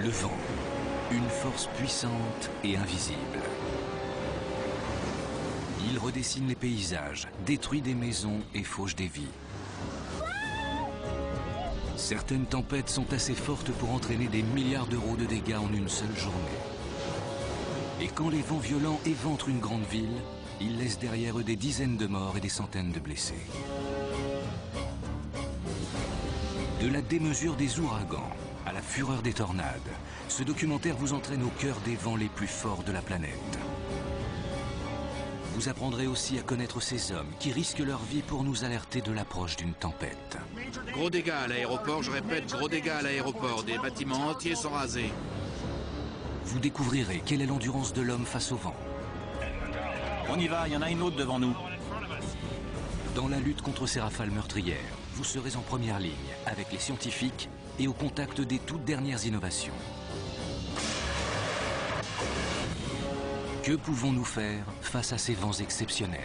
Le vent, une force puissante et invisible. Il redessine les paysages, détruit des maisons et fauche des vies. Certaines tempêtes sont assez fortes pour entraîner des milliards d'euros de dégâts en une seule journée. Et quand les vents violents éventrent une grande ville, ils laissent derrière eux des dizaines de morts et des centaines de blessés. De la démesure des ouragans à la fureur des tornades, ce documentaire vous entraîne au cœur des vents les plus forts de la planète. Vous apprendrez aussi à connaître ces hommes qui risquent leur vie pour nous alerter de l'approche d'une tempête. Gros dégâts à l'aéroport, je répète, gros dégâts à l'aéroport. Des bâtiments entiers sont rasés. Vous découvrirez quelle est l'endurance de l'homme face au vent. On y va, il y en a une autre devant nous. Dans la lutte contre ces rafales meurtrières, vous serez en première ligne avec les scientifiques et au contact des toutes dernières innovations. Que pouvons-nous faire face à ces vents exceptionnels ?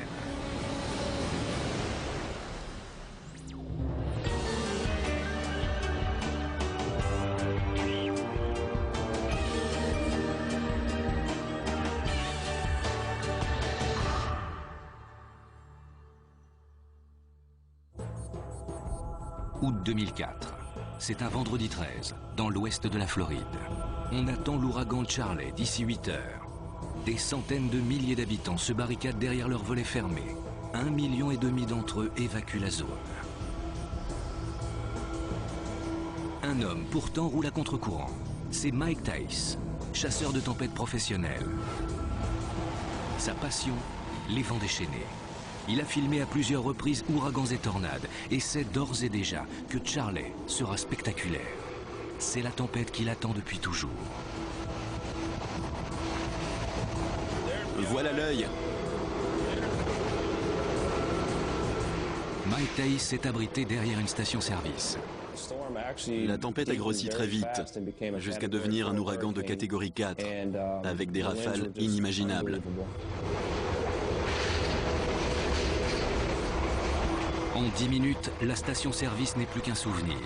Août 2004. C'est un vendredi 13, dans l'ouest de la Floride. On attend l'ouragan Charley d'ici 8 heures. Des centaines de milliers d'habitants se barricadent derrière leurs volets fermés. 1,5 million d'entre eux évacuent la zone. Un homme pourtant roule à contre-courant. C'est Mike Tice, chasseur de tempêtes professionnel. Sa passion, les vents déchaînés. Il a filmé à plusieurs reprises ouragans et tornades et sait d'ores et déjà que Charley sera spectaculaire. C'est la tempête qu'il attend depuis toujours. Voilà l'œil. Mike Tice s'est abrité derrière une station-service. La tempête a grossi très vite, jusqu'à devenir un ouragan de catégorie 4, avec des rafales inimaginables. En 10 minutes, la station-service n'est plus qu'un souvenir.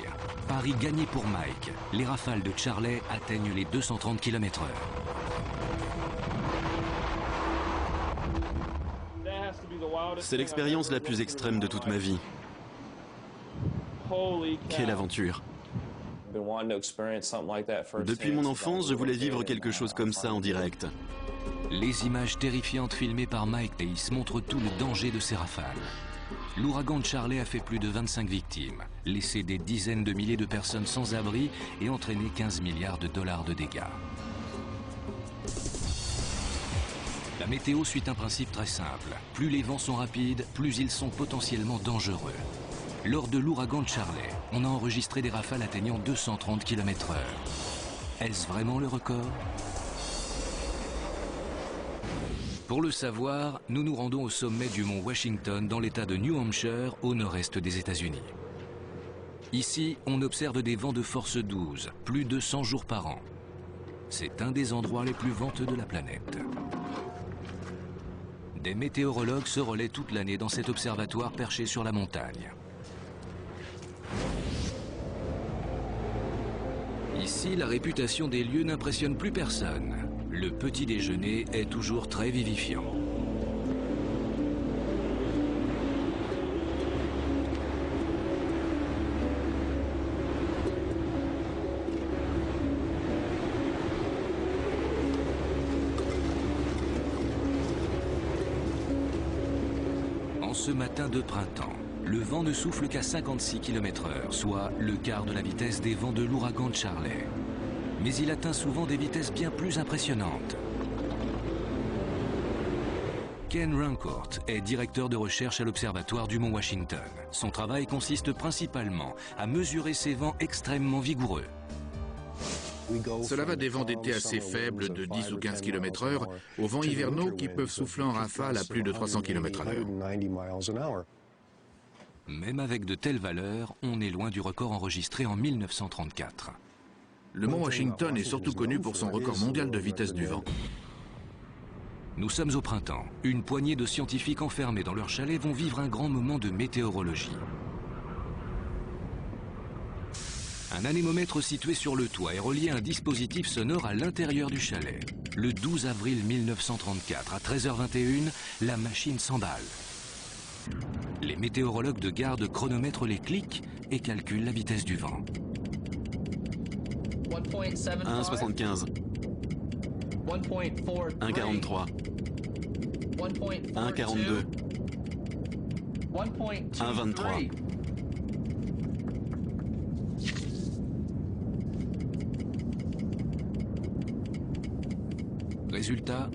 Pari gagné pour Mike. Les rafales de Charley atteignent les 230 km/h. C'est l'expérience la plus extrême de toute ma vie. Quelle aventure! Depuis mon enfance, je voulais vivre quelque chose comme ça en direct. Les images terrifiantes filmées par Mike Tice montrent tout le danger de ces rafales. L'ouragan Charley a fait plus de 25 victimes, laissé des dizaines de milliers de personnes sans abri et entraîné 15 milliards de dollars de dégâts. La météo suit un principe très simple. Plus les vents sont rapides, plus ils sont potentiellement dangereux. Lors de l'ouragan Charley, on a enregistré des rafales atteignant 230 km/h. Est-ce vraiment le record ? Pour le savoir, nous nous rendons au sommet du mont Washington dans l'état de New Hampshire, au nord-est des États-Unis. Ici, on observe des vents de force 12, plus de 100 jours par an. C'est un des endroits les plus venteux de la planète. Des météorologues se relaient toute l'année dans cet observatoire perché sur la montagne. Ici, la réputation des lieux n'impressionne plus personne. Le petit déjeuner est toujours très vivifiant. En ce matin de printemps, le vent ne souffle qu'à 56 km/h, soit le quart de la vitesse des vents de l'ouragan Charley. Mais il atteint souvent des vitesses bien plus impressionnantes. Ken Rancourt est directeur de recherche à l'Observatoire du Mont Washington. Son travail consiste principalement à mesurer ces vents extrêmement vigoureux. Cela va des vents d'été assez faibles de 10 ou 15 km/h aux vents hivernaux qui peuvent souffler en rafale à plus de 300 km/h. Même avec de telles valeurs, on est loin du record enregistré en 1934. Le mont Washington est surtout connu pour son record mondial de vitesse du vent. Nous sommes au printemps. Une poignée de scientifiques enfermés dans leur chalet vont vivre un grand moment de météorologie. Un anémomètre situé sur le toit est relié à un dispositif sonore à l'intérieur du chalet. Le 12 avril 1934, à 13h21, la machine s'emballe. Les météorologues de garde chronomètrent les clics et calculent la vitesse du vent. 1,75. 1,43. 1,42. 1,23. Résultat,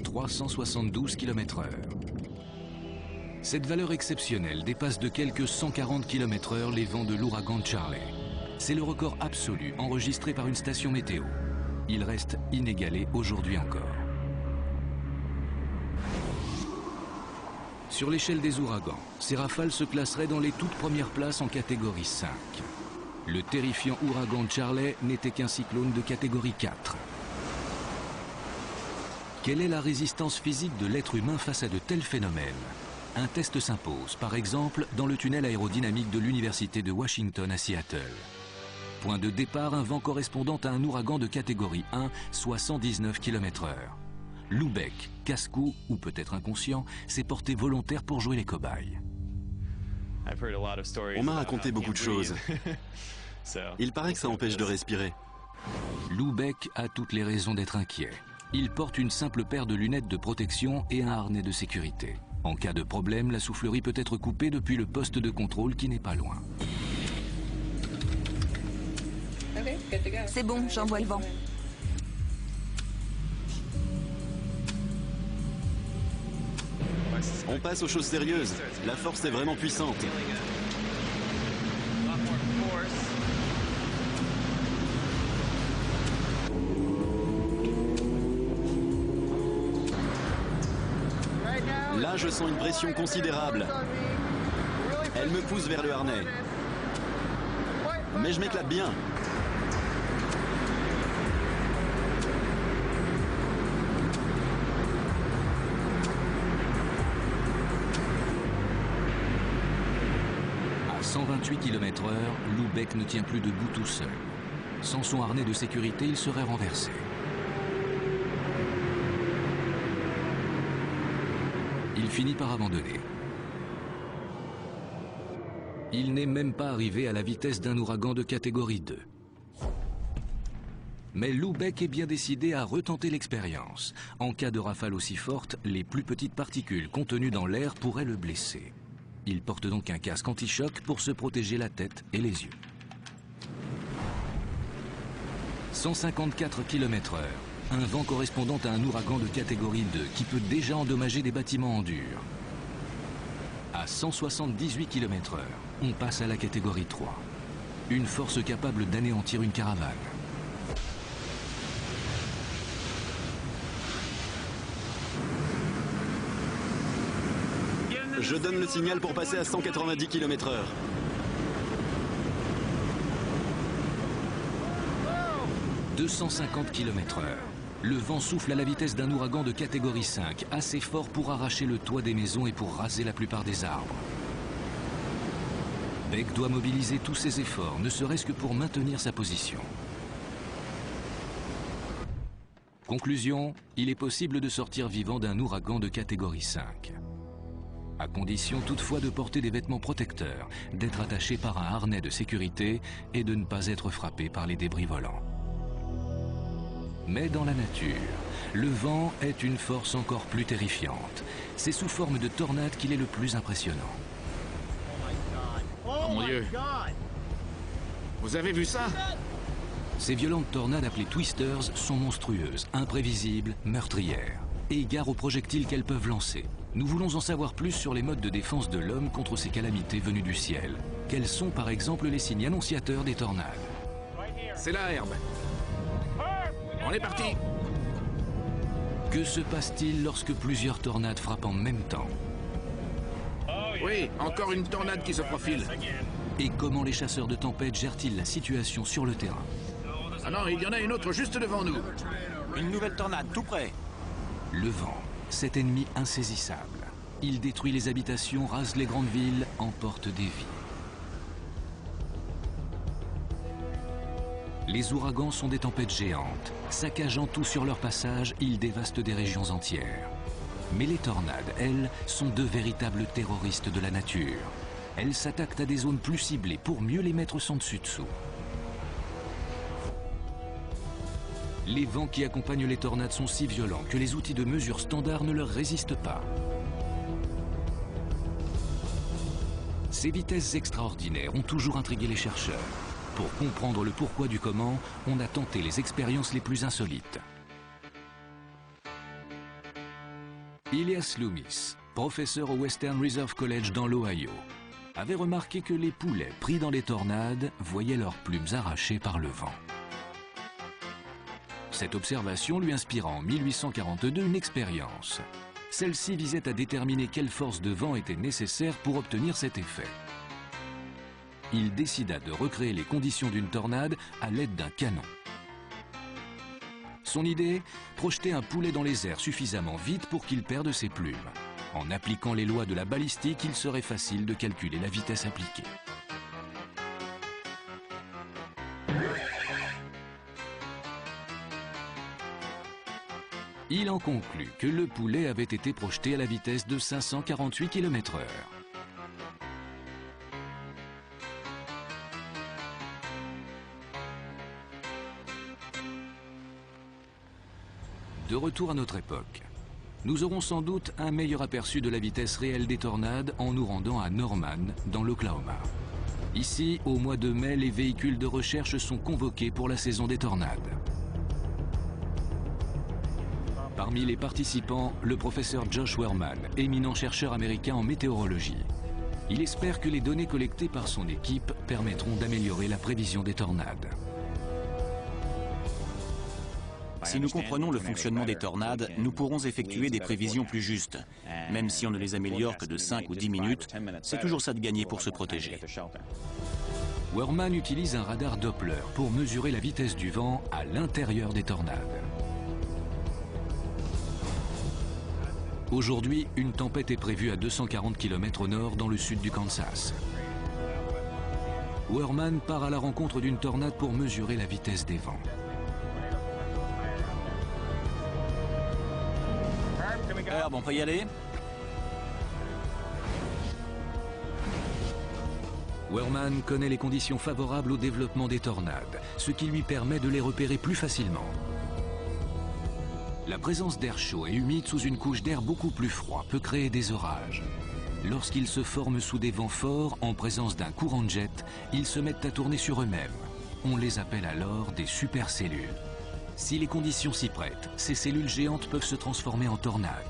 372 km/h. Cette valeur exceptionnelle dépasse de quelques 140 km/h les vents de l'ouragan Charley. C'est le record absolu enregistré par une station météo. Il reste inégalé aujourd'hui encore. Sur l'échelle des ouragans, ces rafales se classeraient dans les toutes premières places en catégorie 5. Le terrifiant ouragan Charley n'était qu'un cyclone de catégorie 4. Quelle est la résistance physique de l'être humain face à de tels phénomènes? Un test s'impose, par exemple, dans le tunnel aérodynamique de l'Université de Washington à Seattle. Point de départ, un vent correspondant à un ouragan de catégorie 1, soit 119 km/h. Lubeck, casse-cou, ou peut-être inconscient, s'est porté volontaire pour jouer les cobayes. On m'a raconté beaucoup de choses. Il paraît que ça empêche de respirer. Lubeck a toutes les raisons d'être inquiet. Il porte une simple paire de lunettes de protection et un harnais de sécurité. En cas de problème, la soufflerie peut être coupée depuis le poste de contrôle qui n'est pas loin. C'est bon, j'envoie le vent. On passe aux choses sérieuses. La force est vraiment puissante. Là, je sens une pression considérable. Elle me pousse vers le harnais. Mais je m'éclate bien. À 128 km/h, Lubeck ne tient plus debout tout seul. Sans son harnais de sécurité, il serait renversé. Il finit par abandonner. Il n'est même pas arrivé à la vitesse d'un ouragan de catégorie 2. Mais Lubeck est bien décidé à retenter l'expérience. En cas de rafale aussi forte, les plus petites particules contenues dans l'air pourraient le blesser. Il porte donc un casque anti-choc pour se protéger la tête et les yeux. 154 km/h. Un vent correspondant à un ouragan de catégorie 2 qui peut déjà endommager des bâtiments en dur. À 178 km/h, on passe à la catégorie 3. Une force capable d'anéantir une caravane. Je donne le signal pour passer à 190 km/h. « 250 km/h. Le vent souffle à la vitesse d'un ouragan de catégorie 5, assez fort pour arracher le toit des maisons et pour raser la plupart des arbres. Beck doit mobiliser tous ses efforts, ne serait-ce que pour maintenir sa position. Conclusion, il est possible de sortir vivant d'un ouragan de catégorie 5. À condition toutefois de porter des vêtements protecteurs, d'être attaché par un harnais de sécurité et de ne pas être frappé par les débris volants. Mais dans la nature, le vent est une force encore plus terrifiante. C'est sous forme de tornade qu'il est le plus impressionnant. Oh mon Dieu! Vous avez vu ça? Ces violentes tornades appelées twisters sont monstrueuses, imprévisibles, meurtrières, et égarent aux projectiles qu'elles peuvent lancer. Nous voulons en savoir plus sur les modes de défense de l'homme contre ces calamités venues du ciel. Quels sont par exemple les signes annonciateurs des tornades? C'est la herbe. On est parti! Que se passe-t-il lorsque plusieurs tornades frappent en même temps? Oui, encore une tornade qui se profile. Et comment les chasseurs de tempête gèrent-ils la situation sur le terrain? Ah non, il y en a une autre juste devant nous. Une nouvelle tornade, tout près. Le vent, cet ennemi insaisissable. Il détruit les habitations, rase les grandes villes, emporte des vies. Les ouragans sont des tempêtes géantes. Saccageant tout sur leur passage, ils dévastent des régions entières. Mais les tornades, elles, sont de véritables terroristes de la nature. Elles s'attaquent à des zones plus ciblées pour mieux les mettre sans dessus-dessous. Les vents qui accompagnent les tornades sont si violents que les outils de mesure standard ne leur résistent pas. Ces vitesses extraordinaires ont toujours intrigué les chercheurs. Pour comprendre le pourquoi du comment, on a tenté les expériences les plus insolites. Elias Loomis, professeur au Western Reserve College dans l'Ohio, avait remarqué que les poulets pris dans les tornades voyaient leurs plumes arrachées par le vent. Cette observation lui inspira en 1842 une expérience. Celle-ci visait à déterminer quelle force de vent était nécessaire pour obtenir cet effet. Il décida de recréer les conditions d'une tornade à l'aide d'un canon. Son idée, projeter un poulet dans les airs suffisamment vite pour qu'il perde ses plumes. En appliquant les lois de la balistique, il serait facile de calculer la vitesse appliquée. Il en conclut que le poulet avait été projeté à la vitesse de 548 km/h. De retour à notre époque, nous aurons sans doute un meilleur aperçu de la vitesse réelle des tornades en nous rendant à Norman, dans l'Oklahoma. Ici, au mois de mai, les véhicules de recherche sont convoqués pour la saison des tornades. Parmi les participants, le professeur Josh Wehrman, éminent chercheur américain en météorologie. Il espère que les données collectées par son équipe permettront d'améliorer la prévision des tornades. Si nous comprenons le fonctionnement des tornades, nous pourrons effectuer des prévisions plus justes. Même si on ne les améliore que de 5 ou 10 minutes, c'est toujours ça de gagner pour se protéger. Wehrman utilise un radar Doppler pour mesurer la vitesse du vent à l'intérieur des tornades. Aujourd'hui, une tempête est prévue à 240 km au nord dans le sud du Kansas. Wehrman part à la rencontre d'une tornade pour mesurer la vitesse des vents. Herb, on peut y aller? Wehrman connaît les conditions favorables au développement des tornades, ce qui lui permet de les repérer plus facilement. La présence d'air chaud et humide sous une couche d'air beaucoup plus froid peut créer des orages. Lorsqu'ils se forment sous des vents forts, en présence d'un courant de jet, ils se mettent à tourner sur eux-mêmes. On les appelle alors des supercellules. Si les conditions s'y prêtent, ces cellules géantes peuvent se transformer en tornades.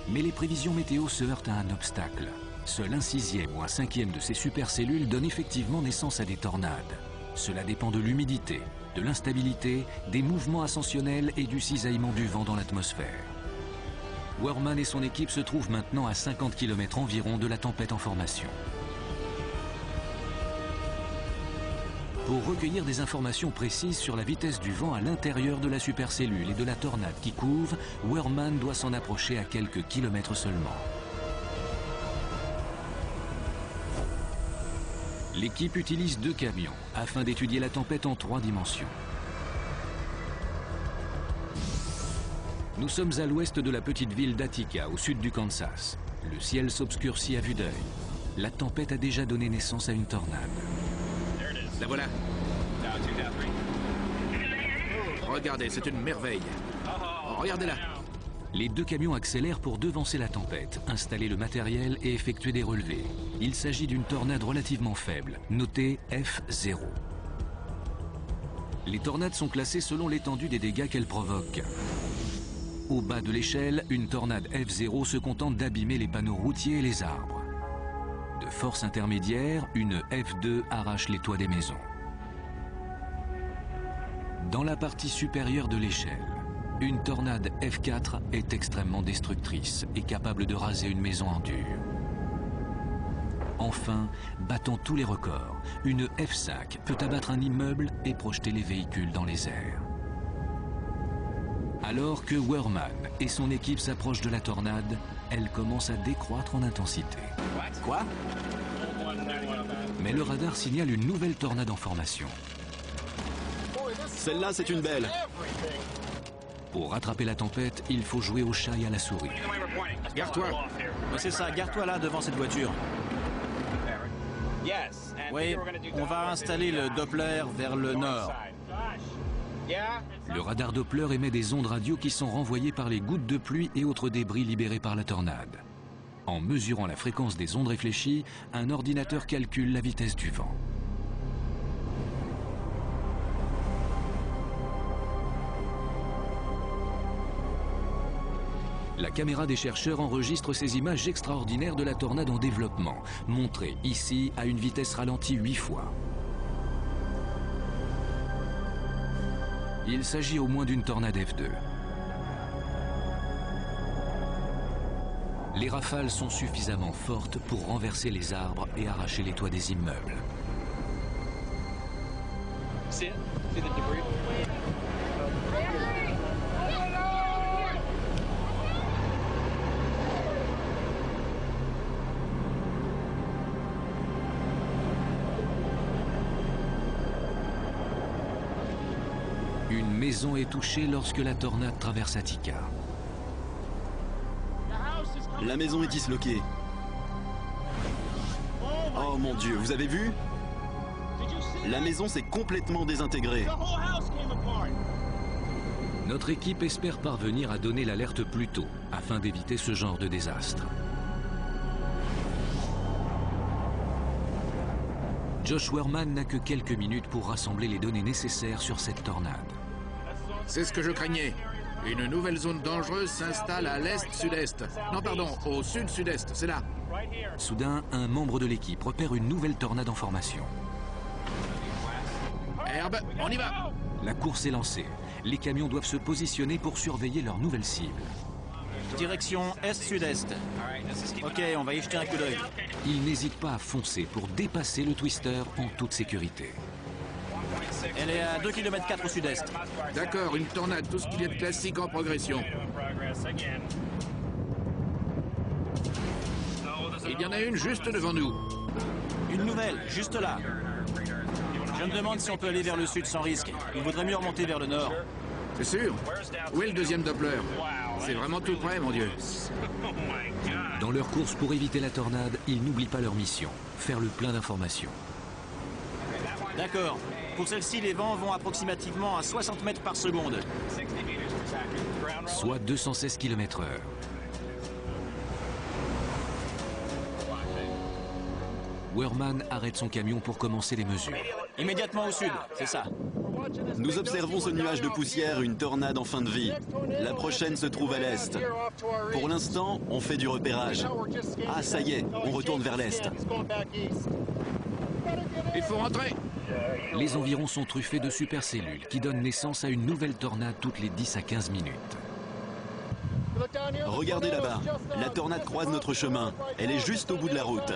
Mais les prévisions météo se heurtent à un obstacle. Seul 1/6 ou 1/5 de ces supercellules donnent effectivement naissance à des tornades. Cela dépend de l'humidité, de l'instabilité, des mouvements ascensionnels et du cisaillement du vent dans l'atmosphère. Wehrman et son équipe se trouvent maintenant à 50 km environ de la tempête en formation. Pour recueillir des informations précises sur la vitesse du vent à l'intérieur de la supercellule et de la tornade qui couve, Wehrman doit s'en approcher à quelques kilomètres seulement. L'équipe utilise 2 camions afin d'étudier la tempête en 3 dimensions. Nous sommes à l'ouest de la petite ville d'Attica, au sud du Kansas. Le ciel s'obscurcit à vue d'œil. La tempête a déjà donné naissance à une tornade. La voilà. Regardez, c'est une merveille. Oh, regardez-la. Les 2 camions accélèrent pour devancer la tempête, installer le matériel et effectuer des relevés. Il s'agit d'une tornade relativement faible, notée F0. Les tornades sont classées selon l'étendue des dégâts qu'elles provoquent. Au bas de l'échelle, une tornade F0 se contente d'abîmer les panneaux routiers et les arbres. De force intermédiaire, une F2 arrache les toits des maisons. Dans la partie supérieure de l'échelle, une tornade F4 est extrêmement destructrice et capable de raser une maison en dur. Enfin, battant tous les records, une F5 peut abattre un immeuble et projeter les véhicules dans les airs. Alors que Wehrman et son équipe s'approchent de la tornade, elle commence à décroître en intensité. Quoi? Mais le radar signale une nouvelle tornade en formation. Celle-là, c'est une belle. Pour rattraper la tempête, il faut jouer au chat et à la souris. Gare-toi. C'est ça, garde-toi là devant cette voiture. Oui, on va installer le Doppler vers le nord. Le radar Doppler émet des ondes radio qui sont renvoyées par les gouttes de pluie et autres débris libérés par la tornade. En mesurant la fréquence des ondes réfléchies, un ordinateur calcule la vitesse du vent. La caméra des chercheurs enregistre ces images extraordinaires de la tornade en développement, montrées ici à une vitesse ralentie 8 fois. Il s'agit au moins d'une tornade F2. Les rafales sont suffisamment fortes pour renverser les arbres et arracher les toits des immeubles. Une maison est touchée lorsque la tornade traverse Attica. La maison est disloquée. Oh mon Dieu, vous avez vu? La maison s'est complètement désintégrée. Notre équipe espère parvenir à donner l'alerte plus tôt, afin d'éviter ce genre de désastre. Josh Wehrman n'a que quelques minutes pour rassembler les données nécessaires sur cette tornade. C'est ce que je craignais. Une nouvelle zone dangereuse s'installe à l'est-sud-est. Non, pardon, au sud-sud-est, c'est là. Soudain, un membre de l'équipe repère une nouvelle tornade en formation. Herb, on y va! La course est lancée. Les camions doivent se positionner pour surveiller leur nouvelle cible. Direction est-sud-est. Ok, on va y jeter un coup d'œil. Ils n'hésitent pas à foncer pour dépasser le twister en toute sécurité. Elle est à 2,4 km au sud-est. D'accord, une tornade, tout ce qu'il y a de classique en progression. Il y en a une juste devant nous. Une nouvelle, juste là. Je me demande si on peut aller vers le sud sans risque. Il vaudrait mieux remonter vers le nord. C'est sûr. Où est le deuxième Doppler? C'est vraiment tout près, mon Dieu. Dans leur course pour éviter la tornade, ils n'oublient pas leur mission, faire le plein d'informations. D'accord. Pour celle-ci, les vents vont approximativement à 60 mètres par seconde. Soit 216 km/h. Wehrman arrête son camion pour commencer les mesures. Immédiatement au sud, c'est ça. Nous observons ce nuage de poussière, une tornade en fin de vie. La prochaine se trouve à l'est. Pour l'instant, on fait du repérage. Ah, ça y est, on retourne vers l'est. Il faut rentrer. Les environs sont truffés de supercellules qui donnent naissance à une nouvelle tornade toutes les 10 à 15 minutes. Regardez là-bas, la tornade croise notre chemin. Elle est juste au bout de la route.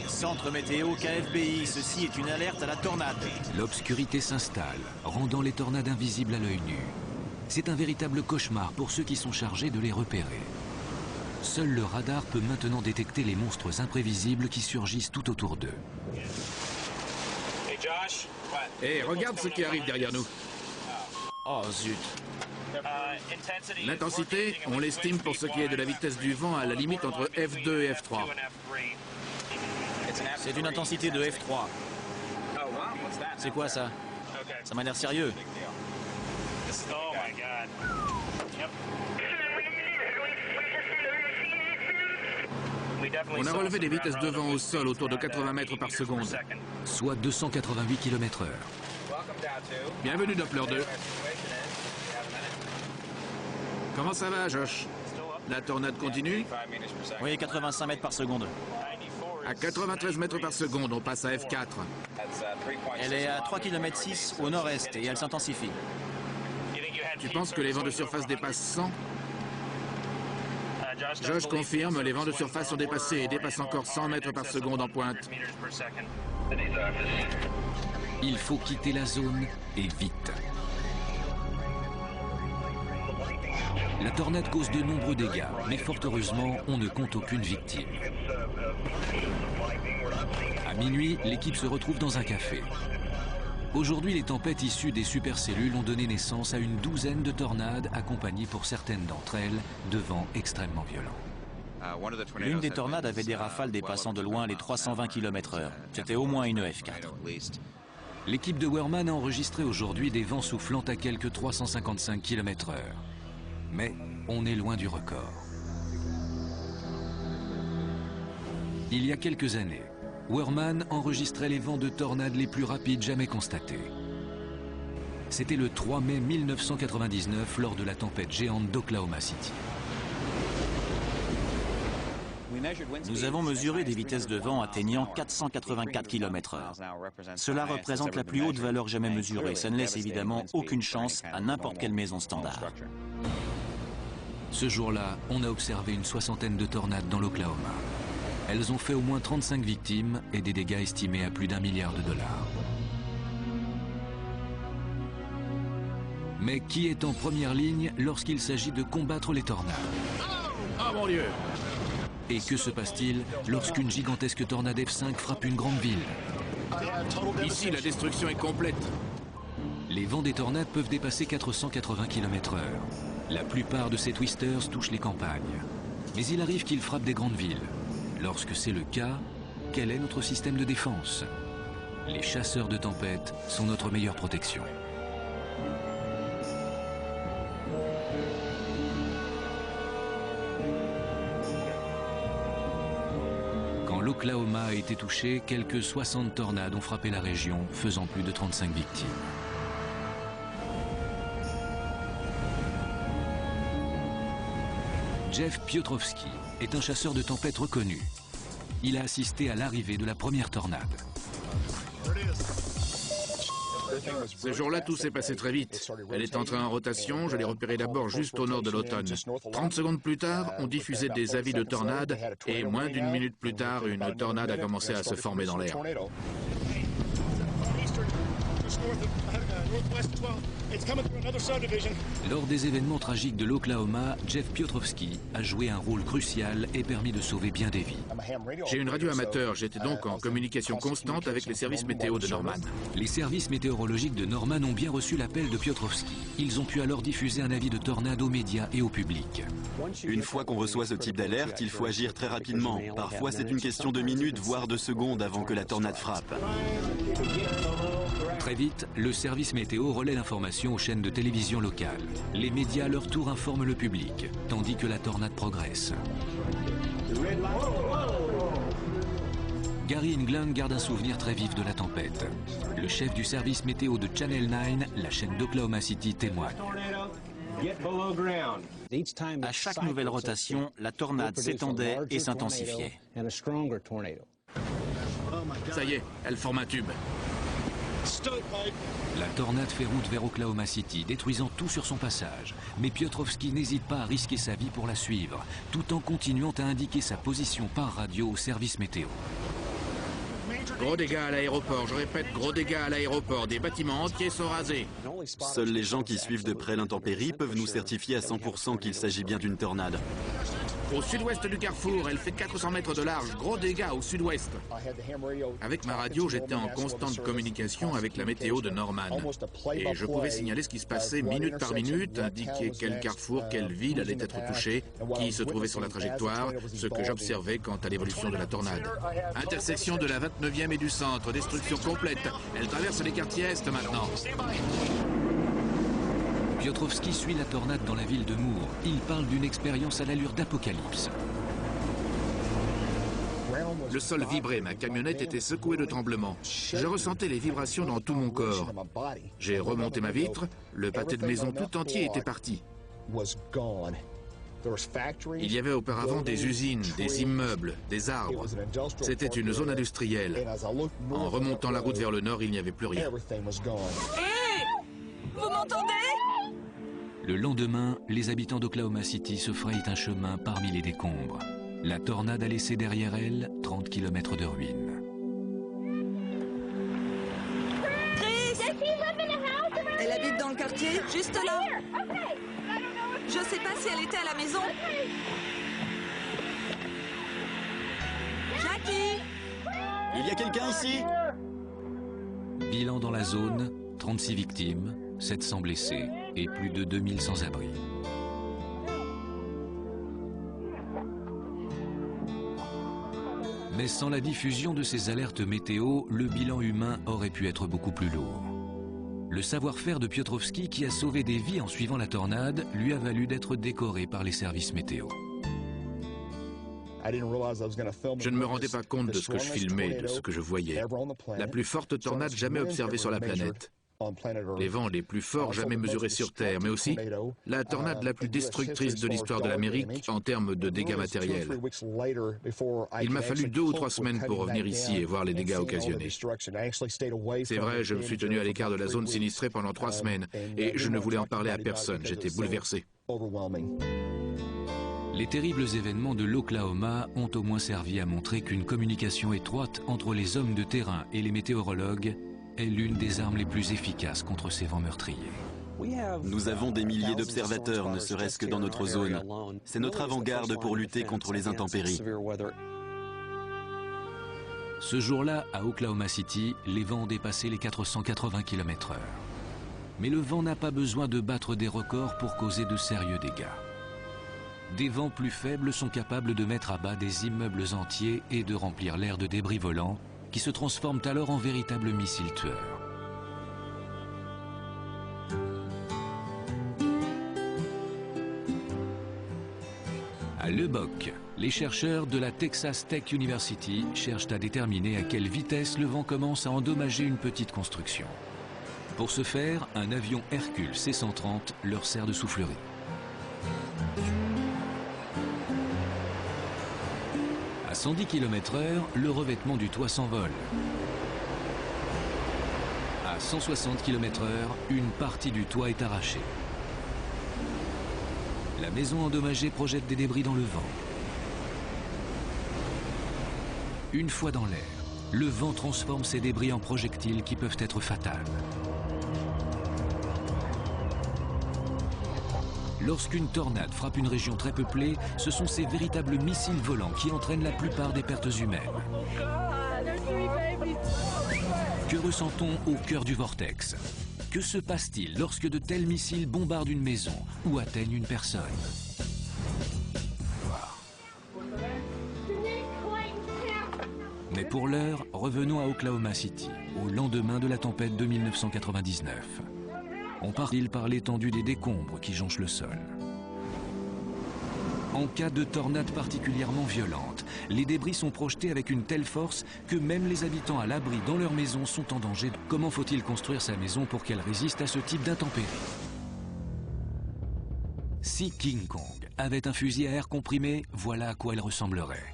Centre météo KFBI, ceci est une alerte à la tornade. L'obscurité s'installe, rendant les tornades invisibles à l'œil nu. C'est un véritable cauchemar pour ceux qui sont chargés de les repérer. Seul le radar peut maintenant détecter les monstres imprévisibles qui surgissent tout autour d'eux. Hé, regarde ce qui arrive derrière nous. Oh zut. L'intensité, on l'estime pour ce qui est de la vitesse du vent à la limite entre F2 et F3. C'est une intensité de F3. C'est quoi ça? Ça m'a l'air sérieux. On a relevé des vitesses de vent au sol autour de 80 mètres par seconde. Soit 288 km/h. Bienvenue Doppler 2. Comment ça va, Josh? La tornade continue? Oui, 85 mètres par seconde. À 93 mètres par seconde, on passe à F4. Elle est à 3,6 km au nord-est et elle s'intensifie. Tu penses que les vents de surface dépassent 100? Josh confirme, les vents de surface sont dépassés et dépassent encore 100 mètres par seconde en pointe. Il faut quitter la zone et vite. La tornade cause de nombreux dégâts, mais fort heureusement, on ne compte aucune victime. À minuit, l'équipe se retrouve dans un café. Aujourd'hui, les tempêtes issues des supercellules ont donné naissance à une douzaine de tornades, accompagnées pour certaines d'entre elles de vents extrêmement violents. L'une des tornades avait des rafales dépassant de loin les 320 km/h. C'était au moins une F4. L'équipe de Wehrmann a enregistré aujourd'hui des vents soufflant à quelques 355 km/h. Mais on est loin du record. Il y a quelques années, Wehrmann enregistrait les vents de tornade les plus rapides jamais constatés. C'était le 3 mai 1999 lors de la tempête géante d'Oklahoma City. Nous avons mesuré des vitesses de vent atteignant 484 km/h. Cela représente la plus haute valeur jamais mesurée. Ça ne laisse évidemment aucune chance à n'importe quelle maison standard. Ce jour-là, on a observé une soixantaine de tornades dans l'Oklahoma. Elles ont fait au moins 35 victimes et des dégâts estimés à plus d'1 milliard de dollars. Mais qui est en première ligne lorsqu'il s'agit de combattre les tornades? Oh mon Dieu! Et que se passe-t-il lorsqu'une gigantesque tornade F5 frappe une grande ville? Ici, la destruction est complète. Les vents des tornades peuvent dépasser 480 km/h. La plupart de ces twisters touchent les campagnes. Mais il arrive qu'ils frappent des grandes villes. Lorsque c'est le cas, quel est notre système de défense? Les chasseurs de tempêtes sont notre meilleure protection. Quand l'Oklahoma a été touché, quelques 60 tornades ont frappé la région, faisant plus de 35 victimes. Jeff Piotrowski est un chasseur de tempêtes reconnu. Il a assisté à l'arrivée de la première tornade. Ce jour-là, tout s'est passé très vite. Elle est entrée en rotation, je l'ai repérée d'abord juste au nord de l'automne. 30 secondes plus tard, on diffusait des avis de tornade et moins d'une minute plus tard, une tornade a commencé à se former dans l'air. Lors des événements tragiques de l'Oklahoma, Jeff Piotrowski a joué un rôle crucial et permis de sauver bien des vies. J'ai une radio amateur, j'étais donc en communication constante avec les services météo de Norman. Les services météorologiques de Norman ont bien reçu l'appel de Piotrowski. Ils ont pu alors diffuser un avis de tornade aux médias et au public. Une fois qu'on reçoit ce type d'alerte, il faut agir très rapidement. Parfois, c'est une question de minutes, voire de secondes avant que la tornade frappe. Très vite, le service météo relaie l'information aux chaînes de télévision locales. Les médias à leur tour informent le public, tandis que la tornade progresse. Gary England garde un souvenir très vif de la tempête. Le chef du service météo de Channel 9, la chaîne d'Oklahoma City, témoigne. À chaque nouvelle rotation, la tornade s'étendait et s'intensifiait. Ça y est, elle forme un tube. La tornade fait route vers Oklahoma City, détruisant tout sur son passage. Mais Piotrowski n'hésite pas à risquer sa vie pour la suivre, tout en continuant à indiquer sa position par radio au service météo. Gros dégâts à l'aéroport, je répète, gros dégâts à l'aéroport. Des bâtiments entiers sont rasés. Seuls les gens qui suivent de près l'intempérie peuvent nous certifier à 100% qu'il s'agit bien d'une tornade. Au sud-ouest du carrefour, elle fait 400 mètres de large. Gros dégâts au sud-ouest. Avec ma radio, j'étais en constante communication avec la météo de Norman. Et je pouvais signaler ce qui se passait minute par minute, indiquer quel carrefour, quelle ville allait être touchée, qui se trouvait sur la trajectoire, ce que j'observais quant à l'évolution de la tornade. Intersection de la 29e et du centre, destruction complète. Elle traverse les quartiers est maintenant. Piotrowski suit la tornade dans la ville de Moore. Il parle d'une expérience à l'allure d'apocalypse. Le sol vibrait, ma camionnette était secouée de tremblements. Je ressentais les vibrations dans tout mon corps. J'ai remonté ma vitre, le pâté de maison tout entier était parti. Il y avait auparavant des usines, des immeubles, des arbres. C'était une zone industrielle. En remontant la route vers le nord, il n'y avait plus rien. Hé! Vous m'entendez? Le lendemain, les habitants d'Oklahoma City se frayent un chemin parmi les décombres. La tornade a laissé derrière elle 30 km de ruines. Chris! Elle habite dans le quartier, juste là. Je sais pas si elle était à la maison. Jackie! Il y a quelqu'un ici? Bilan dans la zone, 36 victimes, 700 blessés et plus de 2000 sans-abri. Mais sans la diffusion de ces alertes météo, le bilan humain aurait pu être beaucoup plus lourd. Le savoir-faire de Piotrowski, qui a sauvé des vies en suivant la tornade, lui a valu d'être décoré par les services météo. Je ne me rendais pas compte de ce que je filmais, de ce que je voyais. La plus forte tornade jamais observée sur la planète. Les vents les plus forts jamais mesurés sur Terre, mais aussi la tornade la plus destructrice de l'histoire de l'Amérique en termes de dégâts matériels. Il m'a fallu 2 ou 3 semaines pour revenir ici et voir les dégâts occasionnés. C'est vrai, je me suis tenu à l'écart de la zone sinistrée pendant 3 semaines et je ne voulais en parler à personne, j'étais bouleversé. Les terribles événements de l'Oklahoma ont au moins servi à montrer qu'une communication étroite entre les hommes de terrain et les météorologues est l'une des armes les plus efficaces contre ces vents meurtriers. Nous avons des milliers d'observateurs, ne serait-ce que dans notre zone. C'est notre avant-garde pour lutter contre les intempéries. Ce jour-là, à Oklahoma City, les vents ont dépassé les 480 km/h. Mais le vent n'a pas besoin de battre des records pour causer de sérieux dégâts. Des vents plus faibles sont capables de mettre à bas des immeubles entiers et de remplir l'air de débris volants, qui se transforment alors en véritables missiles tueurs. À Lubbock, les chercheurs de la Texas Tech University cherchent à déterminer à quelle vitesse le vent commence à endommager une petite construction. Pour ce faire, un avion Hercule C-130 leur sert de soufflerie. À 110 km/h, le revêtement du toit s'envole. À 160 km/h, une partie du toit est arrachée. La maison endommagée projette des débris dans le vent. Une fois dans l'air, le vent transforme ces débris en projectiles qui peuvent être fatals. Lorsqu'une tornade frappe une région très peuplée, ce sont ces véritables missiles volants qui entraînent la plupart des pertes humaines. Que ressent-on au cœur du vortex? Que se passe-t-il lorsque de tels missiles bombardent une maison ou atteignent une personne? Mais pour l'heure, revenons à Oklahoma City, au lendemain de la tempête de 1999. On part-il par l'étendue des décombres qui jonchent le sol. En cas de tornade particulièrement violente, les débris sont projetés avec une telle force que même les habitants à l'abri dans leur maison sont en danger. Comment faut-il construire sa maison pour qu'elle résiste à ce type d'intempéries? Si King Kong avait un fusil à air comprimé, voilà à quoi il ressemblerait.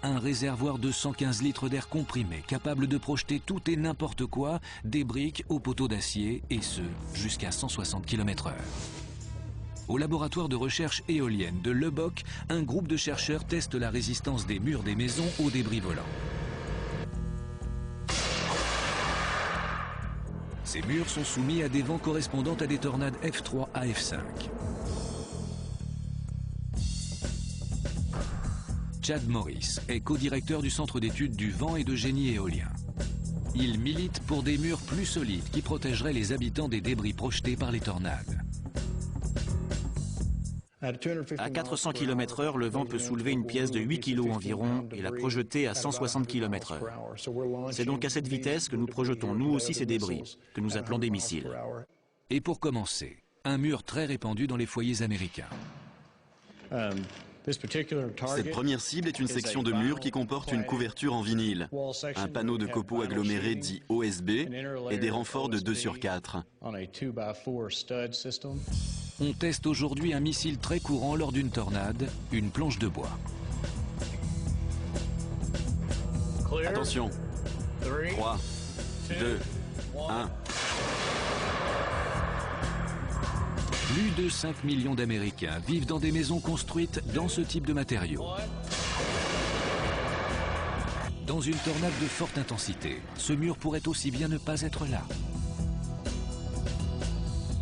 Un réservoir de 115 litres d'air comprimé, capable de projeter tout et n'importe quoi, des briques aux poteaux d'acier, et ce, jusqu'à 160 km/h. Au laboratoire de recherche éolienne de Lubbock, un groupe de chercheurs teste la résistance des murs des maisons aux débris volants. Ces murs sont soumis à des vents correspondant à des tornades F3 à F5. Chad Morris est co-directeur du Centre d'études du vent et de génie éolien. Il milite pour des murs plus solides qui protégeraient les habitants des débris projetés par les tornades. À 400 km/h, le vent peut soulever une pièce de 8 kg environ et la projeter à 160 km/h. C'est donc à cette vitesse que nous projetons nous aussi ces débris, que nous appelons des missiles. Et pour commencer, un mur très répandu dans les foyers américains. Cette première cible est une section de mur qui comporte une couverture en vinyle, un panneau de copeaux agglomérés dit OSB et des renforts de 2/4. On teste aujourd'hui un missile très courant lors d'une tornade, une planche de bois. Attention. 3, 2, 1. Plus de 5 millions d'Américains vivent dans des maisons construites dans ce type de matériaux. Dans une tornade de forte intensité, ce mur pourrait aussi bien ne pas être là.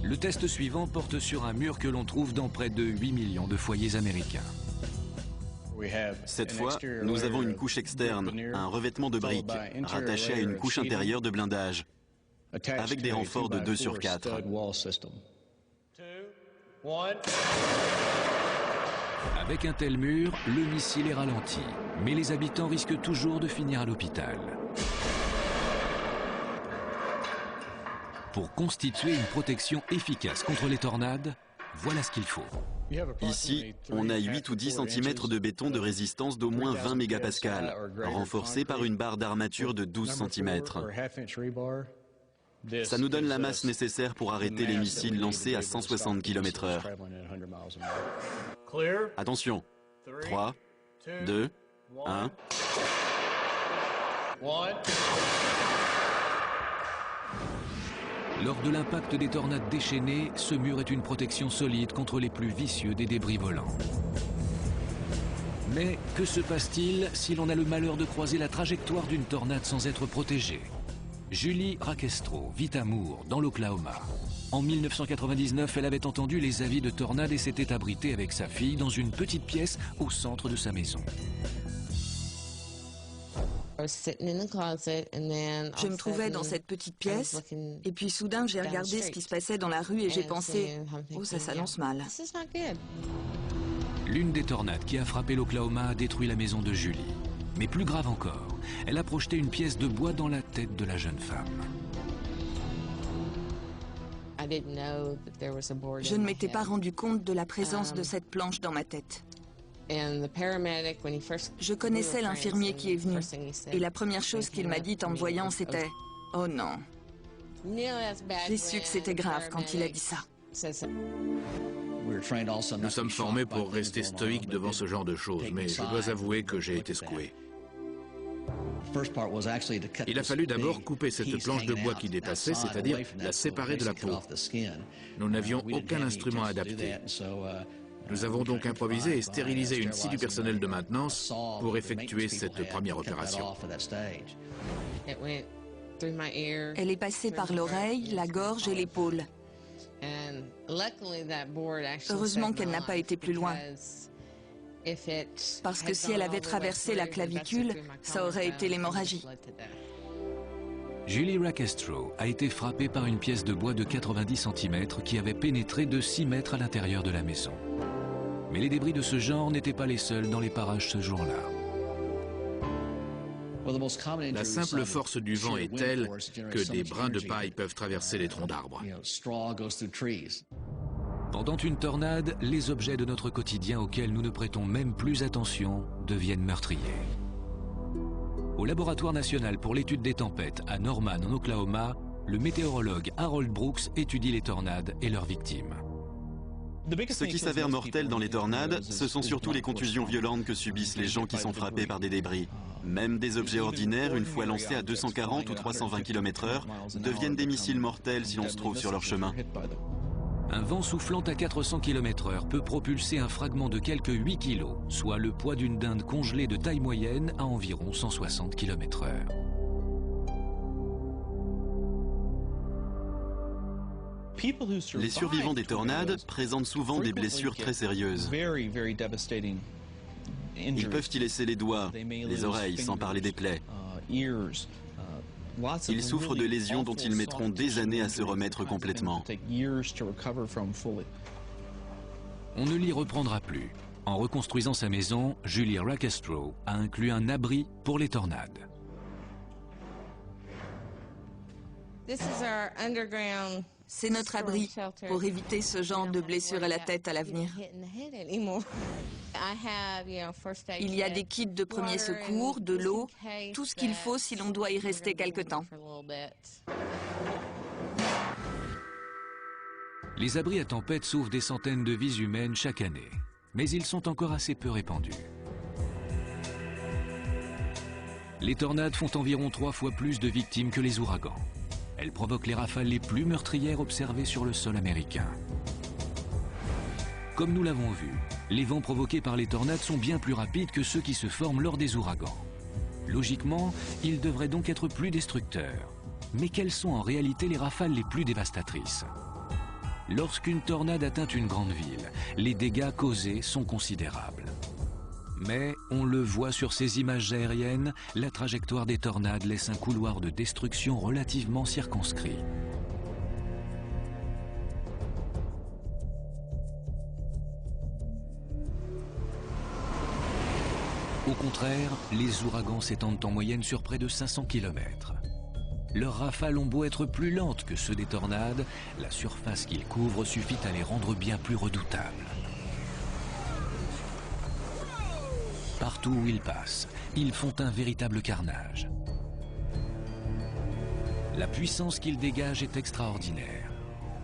Le test suivant porte sur un mur que l'on trouve dans près de 8 millions de foyers américains. Cette fois, nous avons une couche externe, un revêtement de briques, rattaché à une couche intérieure de blindage, avec des renforts de 2 sur 4. Avec un tel mur, le missile est ralenti, mais les habitants risquent toujours de finir à l'hôpital. Pour constituer une protection efficace contre les tornades, voilà ce qu'il faut. Ici, on a 8 ou 10 cm de béton de résistance d'au moins 20 mégapascales, renforcé par une barre d'armature de 12 cm. Ça nous donne la masse nécessaire pour arrêter les missiles lancés à 160 km/h. Attention, 3, 2, 1... Lors de l'impact des tornades déchaînées, ce mur est une protection solide contre les plus vicieux des débris volants. Mais que se passe-t-il si l'on a le malheur de croiser la trajectoire d'une tornade sans être protégé? Julie Rackestro vit à Moore, dans l'Oklahoma. En 1999, elle avait entendu les avis de tornade et s'était abritée avec sa fille dans une petite pièce au centre de sa maison. Je me trouvais dans cette petite pièce et puis soudain j'ai regardé ce qui se passait dans la rue et j'ai pensé « Oh, ça s'annonce mal ». L'une des tornades qui a frappé l'Oklahoma a détruit la maison de Julie. Mais plus grave encore, elle a projeté une pièce de bois dans la tête de la jeune femme. Je ne m'étais pas rendu compte de la présence de cette planche dans ma tête. Je connaissais l'infirmier qui est venu et la première chose qu'il m'a dit en me voyant c'était « Oh non ». J'ai su que c'était grave quand il a dit ça. Nous sommes formés pour rester stoïques devant ce genre de choses, mais je dois avouer que j'ai été secoué. Il a fallu d'abord couper cette planche de bois qui dépassait, c'est-à-dire la séparer de la peau. Nous n'avions aucun instrument adapté. Nous avons donc improvisé et stérilisé une scie du personnel de maintenance pour effectuer cette première opération. Elle est passée par l'oreille, la gorge et l'épaule. Heureusement qu'elle n'a pas été plus loin. Parce que si elle avait traversé la clavicule, ça aurait été l'hémorragie. Julie Rackestro a été frappée par une pièce de bois de 90 cm qui avait pénétré de 6 mètres à l'intérieur de la maison. Mais les débris de ce genre n'étaient pas les seuls dans les parages ce jour-là. La simple force du vent est telle que des brins de paille peuvent traverser les troncs d'arbres. Pendant une tornade, les objets de notre quotidien auxquels nous ne prêtons même plus attention deviennent meurtriers. Au Laboratoire national pour l'étude des tempêtes à Norman, en Oklahoma, le météorologue Harold Brooks étudie les tornades et leurs victimes. Ce qui s'avère mortel dans les tornades, ce sont surtout les contusions violentes que subissent les gens qui sont frappés par des débris. Même des objets ordinaires, une fois lancés à 240 ou 320 km/h, deviennent des missiles mortels si l'on se trouve sur leur chemin. Un vent soufflant à 400 km/h peut propulser un fragment de quelques 8 kg, soit le poids d'une dinde congelée de taille moyenne à environ 160 km/h. Les survivants des tornades présentent souvent des blessures très sérieuses. Ils peuvent y laisser les doigts, les oreilles, sans parler des plaies. Ils souffrent de lésions dont ils mettront des années à se remettre complètement. On ne l'y reprendra plus. En reconstruisant sa maison, Julie Rackestro a inclus un abri pour les tornades. C'est notre abri pour éviter ce genre de blessure à la tête à l'avenir. Il y a des kits de premiers secours, de l'eau, tout ce qu'il faut si l'on doit y rester quelque temps. Les abris à tempête sauvent des centaines de vies humaines chaque année, mais ils sont encore assez peu répandus. Les tornades font environ 3 fois plus de victimes que les ouragans. Elles provoquent les rafales les plus meurtrières observées sur le sol américain. Comme nous l'avons vu, les vents provoqués par les tornades sont bien plus rapides que ceux qui se forment lors des ouragans. Logiquement, ils devraient donc être plus destructeurs. Mais quelles sont en réalité les rafales les plus dévastatrices? Lorsqu'une tornade atteint une grande ville, les dégâts causés sont considérables. Mais, on le voit sur ces images aériennes, la trajectoire des tornades laisse un couloir de destruction relativement circonscrit. Au contraire, les ouragans s'étendent en moyenne sur près de 500 km. Leurs rafales ont beau être plus lentes que ceux des tornades, la surface qu'ils couvrent suffit à les rendre bien plus redoutables. Partout où ils passent, ils font un véritable carnage. La puissance qu'ils dégagent est extraordinaire.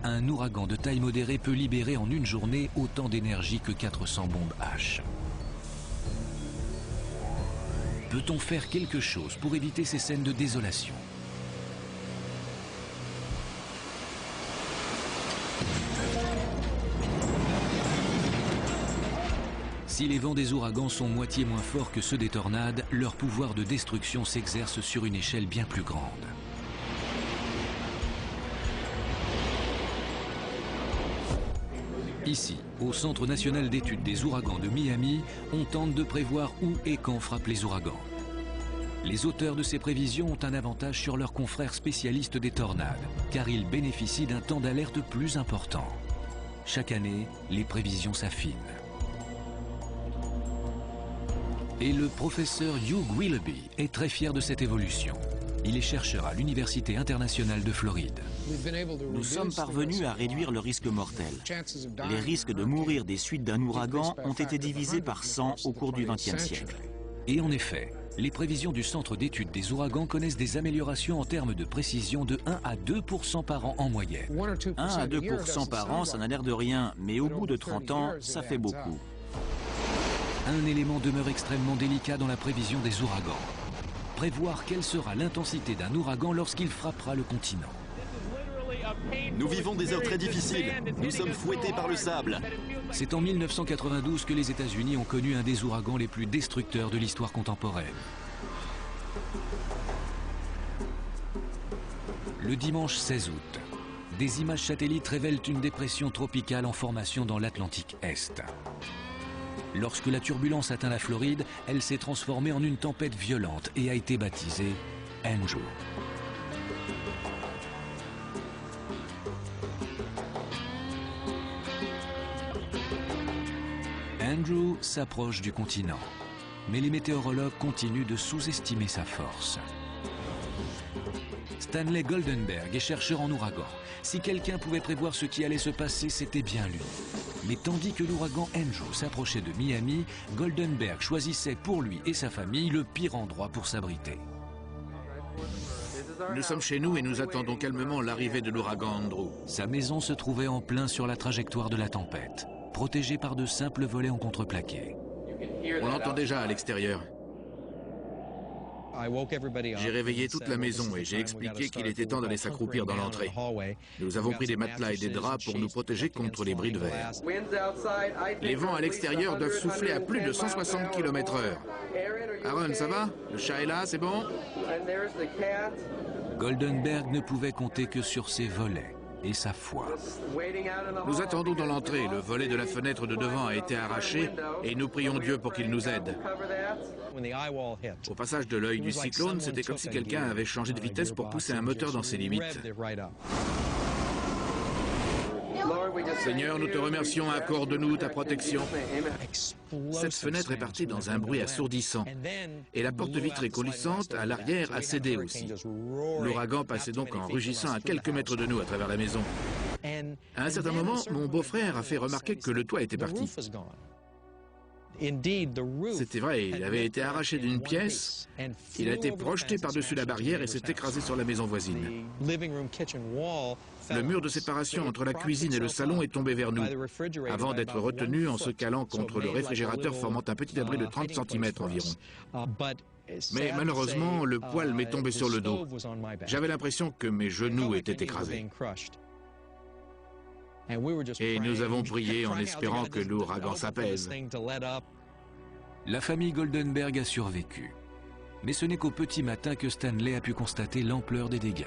Un ouragan de taille modérée peut libérer en une journée autant d'énergie que 400 bombes H. Peut-on faire quelque chose pour éviter ces scènes de désolation? Si les vents des ouragans sont moitié moins forts que ceux des tornades, leur pouvoir de destruction s'exerce sur une échelle bien plus grande. Ici, au Centre national d'études des ouragans de Miami, on tente de prévoir où et quand frappent les ouragans. Les auteurs de ces prévisions ont un avantage sur leurs confrères spécialistes des tornades, car ils bénéficient d'un temps d'alerte plus important. Chaque année, les prévisions s'affinent. Et le professeur Hugh Willoughby est très fier de cette évolution. Il est chercheur à l'Université internationale de Floride. Nous sommes parvenus à réduire le risque mortel. Les risques de mourir des suites d'un ouragan ont été divisés par 100 au cours du XXe siècle. Et en effet, les prévisions du Centre d'études des ouragans connaissent des améliorations en termes de précision de 1 à 2% par an en moyenne. 1 à 2% par an, ça n'a l'air de rien, mais au bout de 30 ans, ça fait beaucoup. Un élément demeure extrêmement délicat dans la prévision des ouragans. Prévoir quelle sera l'intensité d'un ouragan lorsqu'il frappera le continent. Nous vivons des heures très difficiles. Nous sommes fouettés par le sable. C'est en 1992 que les États-Unis ont connu un des ouragans les plus destructeurs de l'histoire contemporaine. Le dimanche 16 août, des images satellites révèlent une dépression tropicale en formation dans l'Atlantique Est. Lorsque la turbulence atteint la Floride, elle s'est transformée en une tempête violente et a été baptisée Andrew. Andrew s'approche du continent, mais les météorologues continuent de sous-estimer sa force. Stanley Goldenberg est chercheur en ouragan. Si quelqu'un pouvait prévoir ce qui allait se passer, c'était bien lui. Mais tandis que l'ouragan Andrew s'approchait de Miami, Goldenberg choisissait pour lui et sa famille le pire endroit pour s'abriter. Nous sommes chez nous et nous attendons calmement l'arrivée de l'ouragan Andrew. Sa maison se trouvait en plein sur la trajectoire de la tempête, protégée par de simples volets en contreplaqué. On l'entend déjà à l'extérieur. J'ai réveillé toute la maison et j'ai expliqué qu'il était temps d'aller s'accroupir dans l'entrée. Nous avons pris des matelas et des draps pour nous protéger contre les bris de verre. Les vents à l'extérieur doivent souffler à plus de 160 km/h. Aaron, ça va? Le chat est là, c'est bon? Goldenberg ne pouvait compter que sur ses volets et sa foi. Nous attendons dans l'entrée. Le volet de la fenêtre de devant a été arraché et nous prions Dieu pour qu'il nous aide. Au passage de l'œil du cyclone, c'était comme si quelqu'un avait changé de vitesse pour pousser un moteur dans ses limites. Seigneur, nous te remercions, accorde-nous ta protection. Cette fenêtre est partie dans un bruit assourdissant. Et la porte vitrée coulissante à l'arrière a cédé aussi. L'ouragan passait donc en rugissant à quelques mètres de nous à travers la maison. À un certain moment, mon beau-frère a fait remarquer que le toit était parti. C'était vrai, il avait été arraché d'une pièce, il a été projeté par-dessus la barrière et s'est écrasé sur la maison voisine. Le mur de séparation entre la cuisine et le salon est tombé vers nous, avant d'être retenu en se calant contre le réfrigérateur formant un petit abri de 30 cm environ. Mais malheureusement, le poêle m'est tombé sur le dos. J'avais l'impression que mes genoux étaient écrasés. Et nous avons prié en espérant que l'ouragan s'apaise. La famille Goldenberg a survécu. Mais ce n'est qu'au petit matin que Stanley a pu constater l'ampleur des dégâts.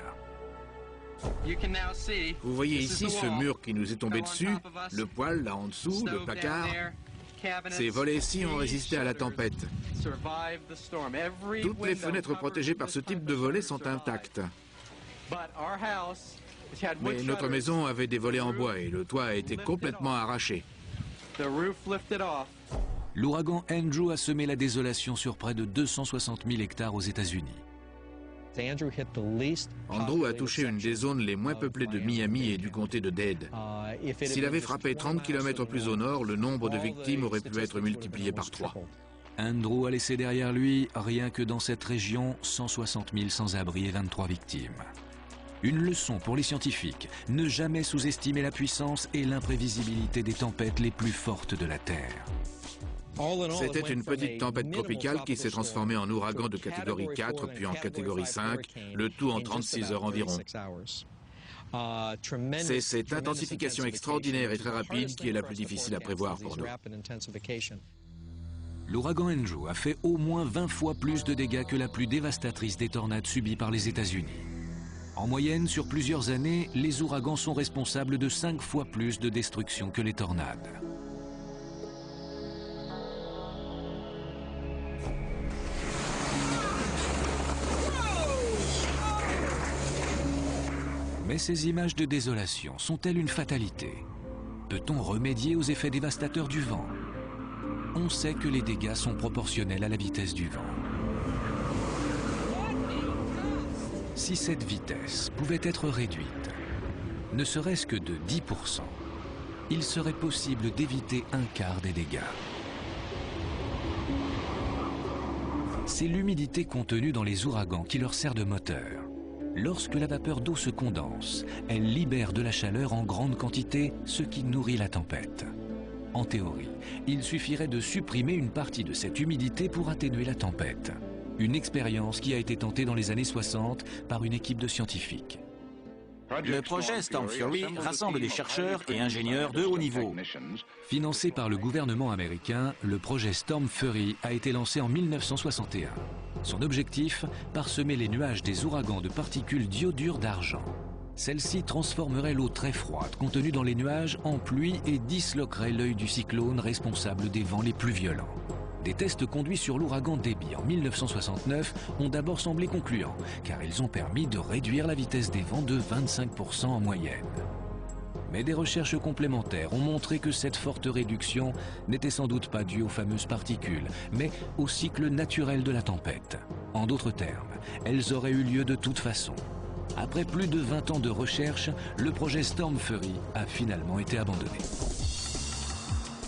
Vous voyez ici ce mur qui nous est tombé dessus, le poêle là en dessous, le placard. Ces volets-ci ont résisté à la tempête. Toutes les fenêtres protégées par ce type de volets sont intactes. Mais notre maison avait des volets en bois et le toit a été complètement arraché. L'ouragan Andrew a semé la désolation sur près de 260 000 hectares aux États-Unis. Andrew a touché une des zones les moins peuplées de Miami et du comté de Dade. S'il avait frappé 30 km plus au nord, le nombre de victimes aurait pu être multiplié par 3. Andrew a laissé derrière lui, rien que dans cette région, 160 000 sans-abri et 23 victimes. Une leçon pour les scientifiques, ne jamais sous-estimer la puissance et l'imprévisibilité des tempêtes les plus fortes de la Terre. C'était une petite tempête tropicale qui s'est transformée en ouragan de catégorie 4 puis en catégorie 5, le tout en 36 heures environ. C'est cette intensification extraordinaire et très rapide qui est la plus difficile à prévoir pour nous. L'ouragan Andrew a fait au moins 20 fois plus de dégâts que la plus dévastatrice des tornades subies par les États-Unis. En moyenne, sur plusieurs années, les ouragans sont responsables de 5 fois plus de destruction que les tornades. Mais ces images de désolation sont-elles une fatalité? Peut-on remédier aux effets dévastateurs du vent? On sait que les dégâts sont proportionnels à la vitesse du vent. Si cette vitesse pouvait être réduite, ne serait-ce que de 10%, il serait possible d'éviter un quart des dégâts. C'est l'humidité contenue dans les ouragans qui leur sert de moteur. Lorsque la vapeur d'eau se condense, elle libère de la chaleur en grande quantité, ce qui nourrit la tempête. En théorie, il suffirait de supprimer une partie de cette humidité pour atténuer la tempête. Une expérience qui a été tentée dans les années 60 par une équipe de scientifiques. Le projet Storm Fury rassemble des chercheurs et ingénieurs de haut niveau. Financé par le gouvernement américain, le projet Storm Fury a été lancé en 1961. Son objectif, parsemer les nuages des ouragans de particules d'iodure d'argent. Celle-ci transformerait l'eau très froide contenue dans les nuages en pluie et disloquerait l'œil du cyclone responsable des vents les plus violents. Des tests conduits sur l'ouragan Debby en 1969 ont d'abord semblé concluants, car ils ont permis de réduire la vitesse des vents de 25% en moyenne. Mais des recherches complémentaires ont montré que cette forte réduction n'était sans doute pas due aux fameuses particules, mais au cycle naturel de la tempête. En d'autres termes, elles auraient eu lieu de toute façon. Après plus de 20 ans de recherche, le projet Storm Fury a finalement été abandonné.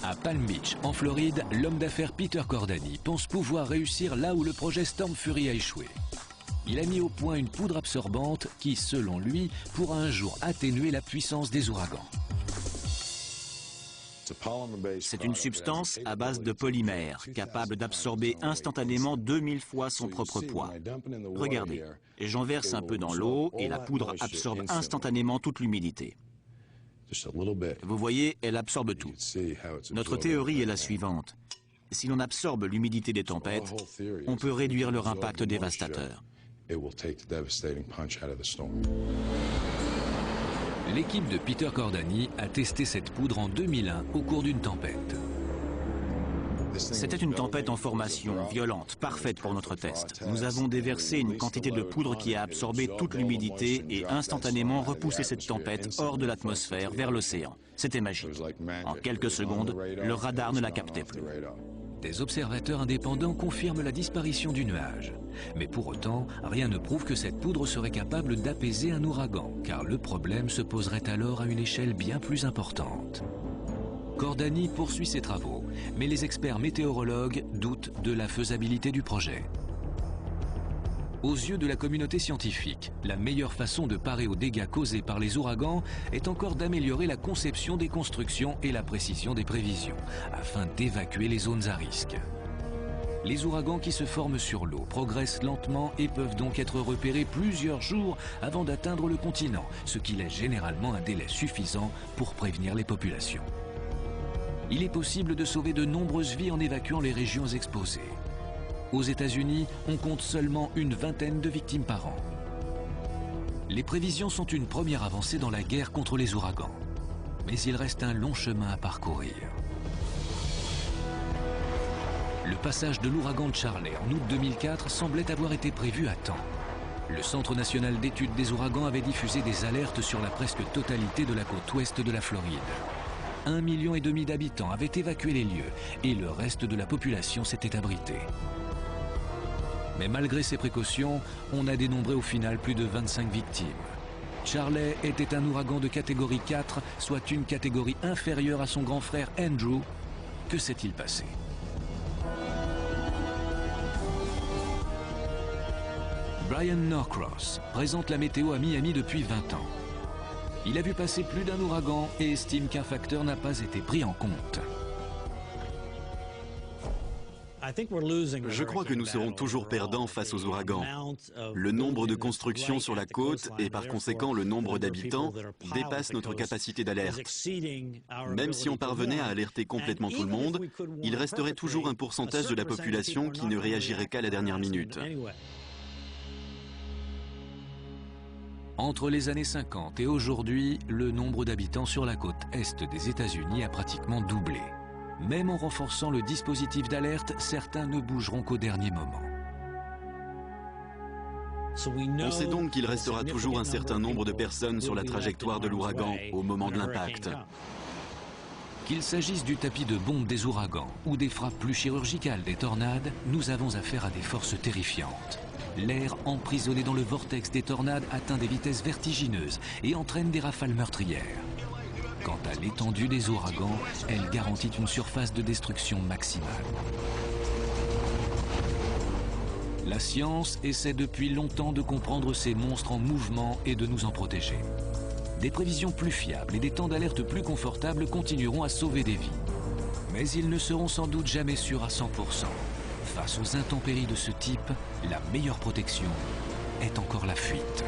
À Palm Beach, en Floride, l'homme d'affaires Peter Cordani pense pouvoir réussir là où le projet Storm Fury a échoué. Il a mis au point une poudre absorbante qui, selon lui, pourra un jour atténuer la puissance des ouragans. C'est une substance à base de polymère, capable d'absorber instantanément 2000 fois son propre poids. Regardez, j'en verse un peu dans l'eau et la poudre absorbe instantanément toute l'humidité. Vous voyez, elle absorbe tout. Notre théorie est la suivante. Si l'on absorbe l'humidité des tempêtes, on peut réduire leur impact dévastateur. L'équipe de Peter Cordani a testé cette poudre en 2001 au cours d'une tempête. C'était une tempête en formation, violente, parfaite pour notre test. Nous avons déversé une quantité de poudre qui a absorbé toute l'humidité et instantanément repoussé cette tempête hors de l'atmosphère vers l'océan. C'était magique. En quelques secondes, le radar ne la captait plus. Des observateurs indépendants confirment la disparition du nuage. Mais pour autant, rien ne prouve que cette poudre serait capable d'apaiser un ouragan, car le problème se poserait alors à une échelle bien plus importante. Cordani poursuit ses travaux, mais les experts météorologues doutent de la faisabilité du projet. Aux yeux de la communauté scientifique, la meilleure façon de parer aux dégâts causés par les ouragans est encore d'améliorer la conception des constructions et la précision des prévisions, afin d'évacuer les zones à risque. Les ouragans qui se forment sur l'eau progressent lentement et peuvent donc être repérés plusieurs jours avant d'atteindre le continent, ce qui laisse généralement un délai suffisant pour prévenir les populations. Il est possible de sauver de nombreuses vies en évacuant les régions exposées. Aux États-Unis, on compte seulement une vingtaine de victimes par an. Les prévisions sont une première avancée dans la guerre contre les ouragans. Mais il reste un long chemin à parcourir. Le passage de l'ouragan Charley en août 2004 semblait avoir été prévu à temps. Le Centre national d'études des ouragans avait diffusé des alertes sur la presque totalité de la côte ouest de la Floride. 1,5 million d'habitants avaient évacué les lieux et le reste de la population s'était abrité. Mais malgré ces précautions, on a dénombré au final plus de 25 victimes. Charley était un ouragan de catégorie 4, soit une catégorie inférieure à son grand frère Andrew. Que s'est-il passé ? Brian Norcross présente la météo à Miami depuis 20 ans. Il a vu passer plus d'un ouragan et estime qu'un facteur n'a pas été pris en compte. Je crois que nous serons toujours perdants face aux ouragans. Le nombre de constructions sur la côte et par conséquent le nombre d'habitants dépasse notre capacité d'alerte. Même si on parvenait à alerter complètement tout le monde, il resterait toujours un pourcentage de la population qui ne réagirait qu'à la dernière minute. Entre les années 50 et aujourd'hui, le nombre d'habitants sur la côte est des États-Unis a pratiquement doublé. Même en renforçant le dispositif d'alerte, certains ne bougeront qu'au dernier moment. On sait donc qu'il restera toujours un certain nombre de personnes sur la trajectoire de l'ouragan au moment de l'impact. Qu'il s'agisse du tapis de bombe des ouragans ou des frappes plus chirurgicales des tornades, nous avons affaire à des forces terrifiantes. L'air emprisonné dans le vortex des tornades atteint des vitesses vertigineuses et entraîne des rafales meurtrières. Quant à l'étendue des ouragans, elle garantit une surface de destruction maximale. La science essaie depuis longtemps de comprendre ces monstres en mouvement et de nous en protéger. Des prévisions plus fiables et des temps d'alerte plus confortables continueront à sauver des vies. Mais ils ne seront sans doute jamais sûrs à 100%. Face aux intempéries de ce type, la meilleure protection est encore la fuite.